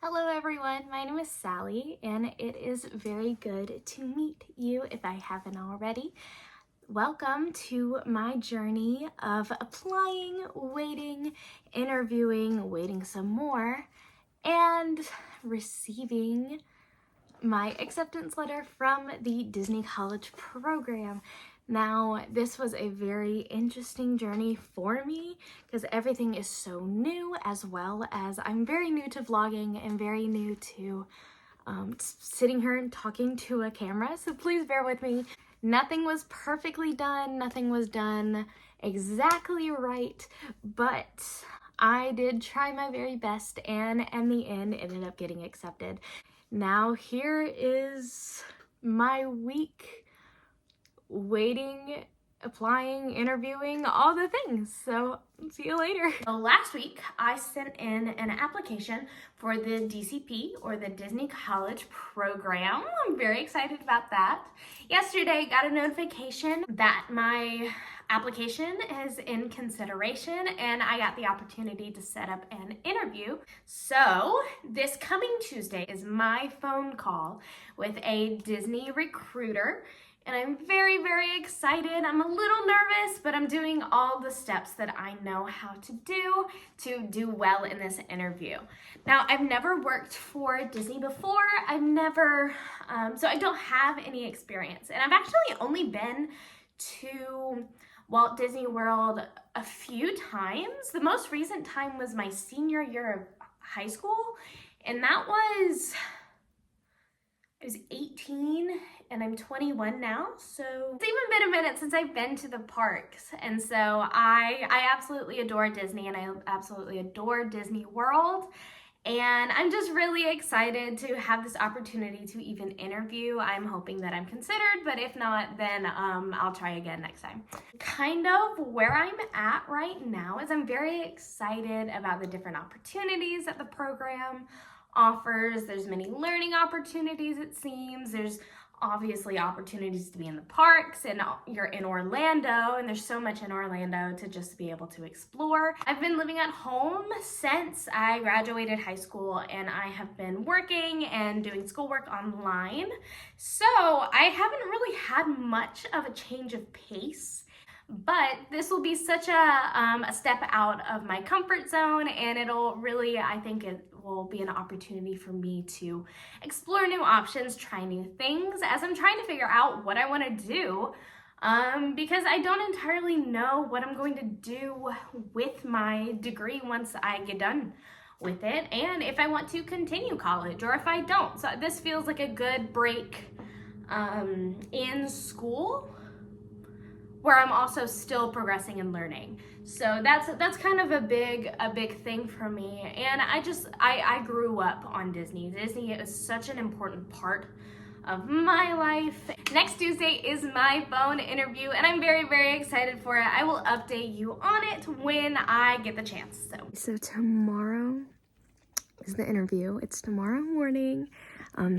Hello everyone, my name is Sally and it is very good to meet you if I haven't already. Welcome to my journey of applying, waiting, interviewing, waiting some more, and receiving my acceptance letter from the Disney College program. Now, this was a very interesting journey for me because everything is so new, as well as I'm very new to vlogging and very new to sitting here and talking to a camera. So please bear with me. Nothing was perfectly done. Nothing was done exactly right, but I did try my very best and in the end ended up getting accepted. Now here is my week waiting, applying, interviewing, all the things. So see you later. So last week I sent in an application for the DCP or the Disney College program. I'm very excited about that. Yesterday got a notification that my application is in consideration and I got the opportunity to set up an interview. So this coming Tuesday is my phone call with a Disney recruiter. And I'm very, very excited. I'm a little nervous, but I'm doing all the steps that I know how to do well in this interview. Now, I've never worked for Disney before. So I don't have any experience. And I've actually only been to Walt Disney World a few times. The most recent time was my senior year of high school. And I was 18 and I'm 21 now, so it's even been a minute since I've been to the parks. And so I absolutely adore Disney and I absolutely adore Disney World. And I'm just really excited to have this opportunity to even interview. I'm hoping that I'm considered, but if not, then I'll try again next time. Kind of where I'm at right now is I'm very excited about the different opportunities that the program offers. There's many learning opportunities, it seems. There's obviously opportunities to be in the parks, and you're in Orlando, and there's so much in Orlando to just be able to explore. I've been living at home since I graduated high school, and I have been working and doing schoolwork online. So I haven't really had much of a change of pace. But this will be such a step out of my comfort zone, and it'll really, I think it will be an opportunity for me to explore new options, try new things as I'm trying to figure out what I want to do, because I don't entirely know what I'm going to do with my degree once I get done with it, and if I want to continue college or if I don't. So this feels like a good break in school, where I'm also still progressing and learning. So that's kind of a big thing for me. And I grew up on Disney. Disney is such an important part of my life. Next Tuesday is my phone interview and I'm very, very excited for it. I will update you on it when I get the chance. So tomorrow is the interview. It's tomorrow morning.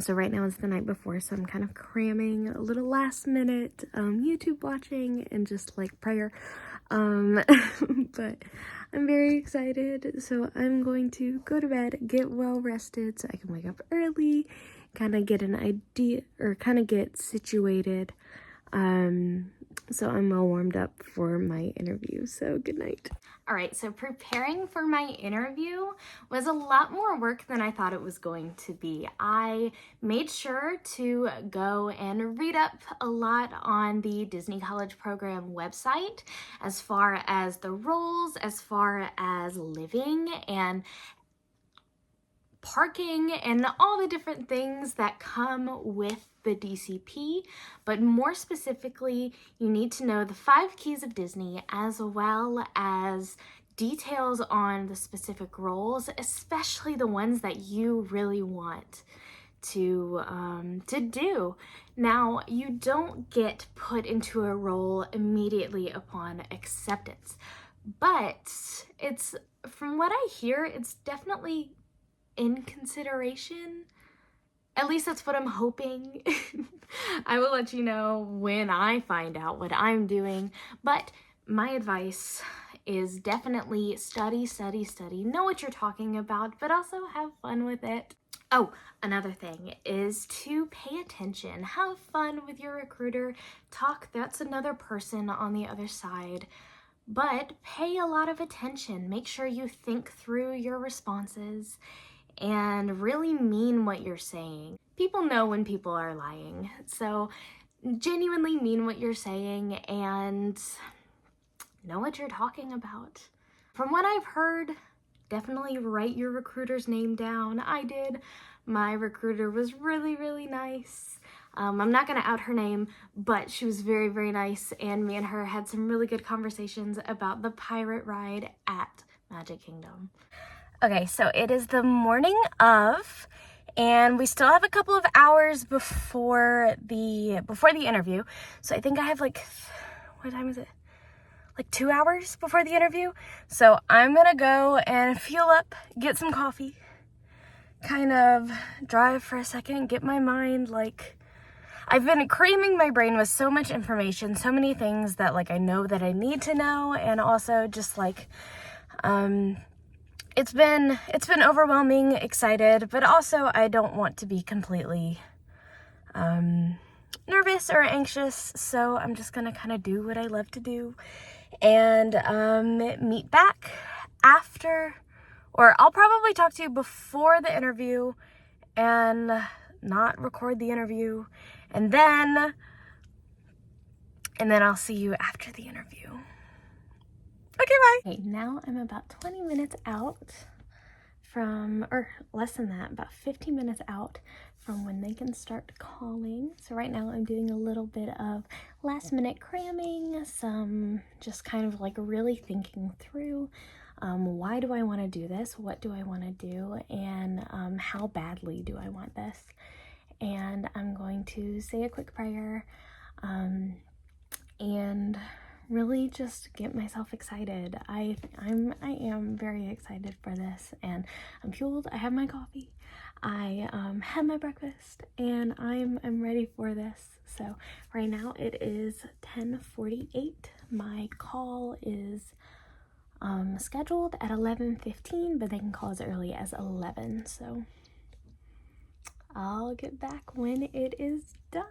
So right now it's the night before, so I'm kind of cramming a little last minute YouTube watching and just like prayer. But I'm very excited. So I'm going to go to bed, get well rested so I can wake up early, kind of get an idea or kind of get situated. So I'm all warmed up for my interview, so good night. All right, so preparing for my interview was a lot more work than I thought it was going to be. I made sure to go and read up a lot on the Disney College Program website as far as the roles, as far as living and parking and all the different things that come with the DCP, but more specifically, you need to know the 5 keys of Disney as well as details on the specific roles, especially the ones that you really want to do. Now, you don't get put into a role immediately upon acceptance, but it's, from what I hear, it's definitely in consideration. At least that's what I'm hoping. I will let you know when I find out what I'm doing, but my advice is definitely study, study, study. Know what you're talking about, but also have fun with it. Oh, another thing is to pay attention. Have fun with your recruiter. Talk, that's another person on the other side. But pay a lot of attention. Make sure you think through your responses and really mean what you're saying. People know when people are lying, so genuinely mean what you're saying and know what you're talking about. From what I've heard, definitely write your recruiter's name down. I did. My recruiter was really, really nice. I'm not gonna out her name, but she was very, very nice, and me and her had some really good conversations about the pirate ride at Magic Kingdom. Okay, so it is the morning of, and we still have a couple of hours before the interview. So I think I have like, what time is it? Like 2 hours before the interview. So I'm gonna go and fuel up, get some coffee, kind of drive for a second, get my mind like, I've been cramming my brain with so much information, so many things that like I know that I need to know, and also just like, it's been overwhelming, excited, but also I don't want to be completely nervous or anxious, so I'm just gonna kind of do what I love to do and meet back after, or I'll probably talk to you before the interview and not record the interview, and then I'll see you after the interview. Okay, bye. Okay, now I'm about 20 minutes out from, or less than that, about 15 minutes out from when they can start calling. So right now I'm doing a little bit of last minute cramming, some just kind of like really thinking through why do I want to do this? What do I want to do? And how badly do I want this? And I'm going to say a quick prayer and really just get myself excited. I am very excited for this, and I'm fueled. I have my coffee. I had my breakfast, and I'm ready for this. So right now it is 10:48. My call is scheduled at 11:15, but they can call as early as 11. So I'll get back when it is done.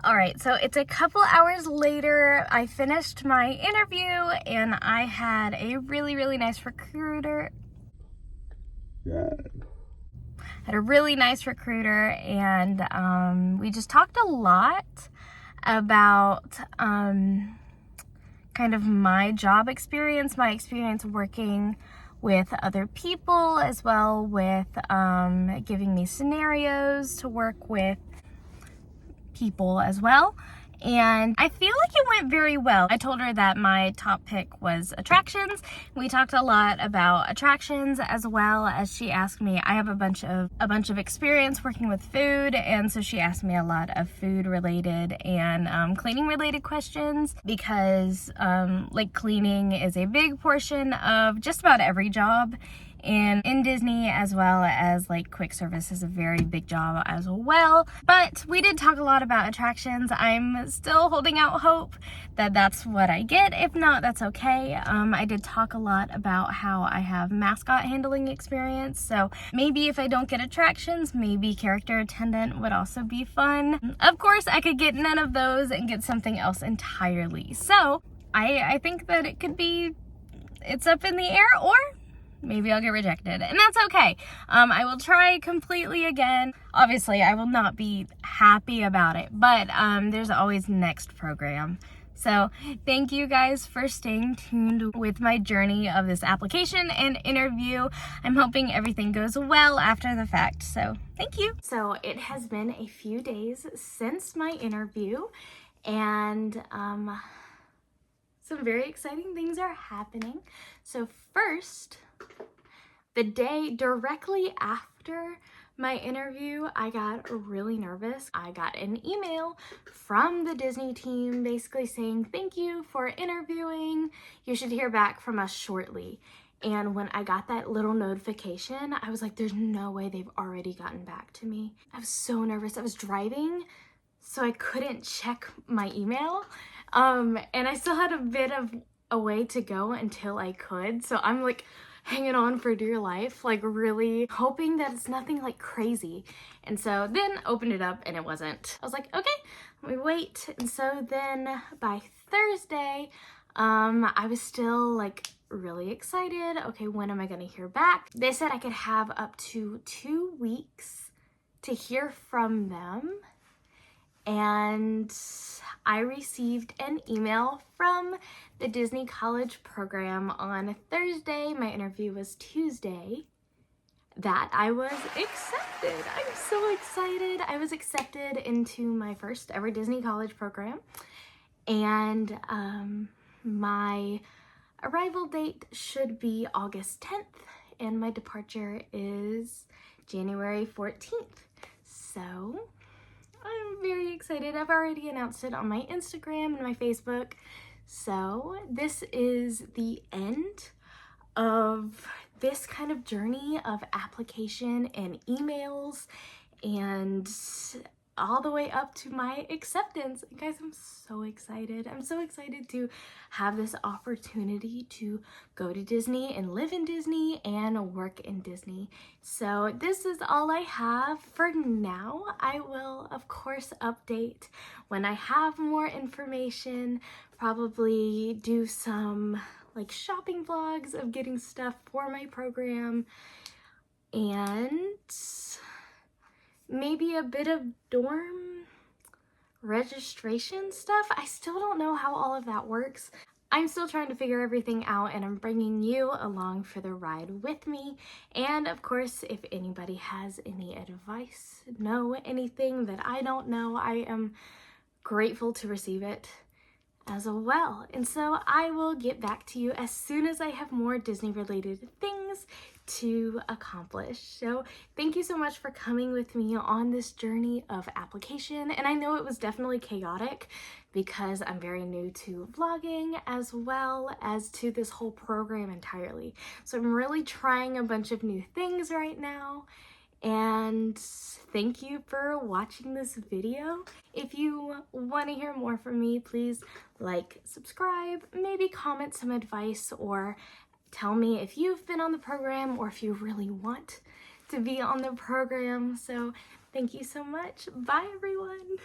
All right, so it's a couple hours later. I finished my interview and I had a really, really nice recruiter. Had a really nice recruiter, and we just talked a lot about kind of my job experience, my experience working with other people, as well with giving me scenarios to work with people as well. And I feel like it went very well. I told her that my top pick was attractions. We talked a lot about attractions, as well as she asked me, I have a bunch of experience working with food, and so she asked me a lot of food related and cleaning related questions, because like cleaning is a big portion of just about every job in Disney, as well as like quick service is a very big job as well. But we did talk a lot about attractions. I'm still holding out hope that that's what I get. If not, that's okay. I did talk a lot about how I have mascot handling experience, so maybe if I don't get attractions, maybe character attendant would also be fun. Of course, I could get none of those and get something else entirely. So I think that it could be, it's up in the air, or maybe I'll get rejected, and that's okay. I will try completely again. Obviously, I will not be happy about it, but there's always next program. So thank you guys for staying tuned with my journey of this application and interview. I'm hoping everything goes well after the fact, so thank you. So it has been a few days since my interview, and some very exciting things are happening. So first, the day directly after my interview, I got really nervous. I got an email from the Disney team basically saying, thank you for interviewing. You should hear back from us shortly. And when I got that little notification, I was like, there's no way they've already gotten back to me. I was so nervous. I was driving, so I couldn't check my email. And I still had a bit of away to go until I could. So I'm like hanging on for dear life, like really hoping that it's nothing like crazy. And so then opened it up and it wasn't. I was like, okay, let me wait. And so then by Thursday, I was still like really excited. Okay, when am I gonna hear back? They said I could have up to 2 weeks to hear from them. And I received an email from the Disney College program on Thursday. My interview was Tuesday. That I was accepted. I'm so excited. I was accepted into my first ever Disney College program. And my arrival date should be August 10th. And my departure is January 14th. So I'm very excited. I've already announced it on my Instagram and my Facebook. So this is the end of this kind of journey of application and emails and all the way up to my acceptance. And guys, I'm so excited. I'm so excited to have this opportunity to go to Disney and live in Disney and work in Disney. So this is all I have for now. I will, of course, update when I have more information, probably do some like shopping vlogs of getting stuff for my program, and maybe a bit of dorm registration stuff. I still don't know how all of that works. I'm still trying to figure everything out, and I'm bringing you along for the ride with me. And of course, if anybody has any advice, know anything that I don't know, I am grateful to receive it as well. And so I will get back to you as soon as I have more Disney related things to accomplish. So thank you so much for coming with me on this journey of application. And I know it was definitely chaotic because I'm very new to vlogging as well as to this whole program entirely. So I'm really trying a bunch of new things right now. And thank you for watching this video. If you want to hear more from me, please like, subscribe, maybe comment some advice, or tell me if you've been on the program or if you really want to be on the program. So thank you so much. Bye, everyone.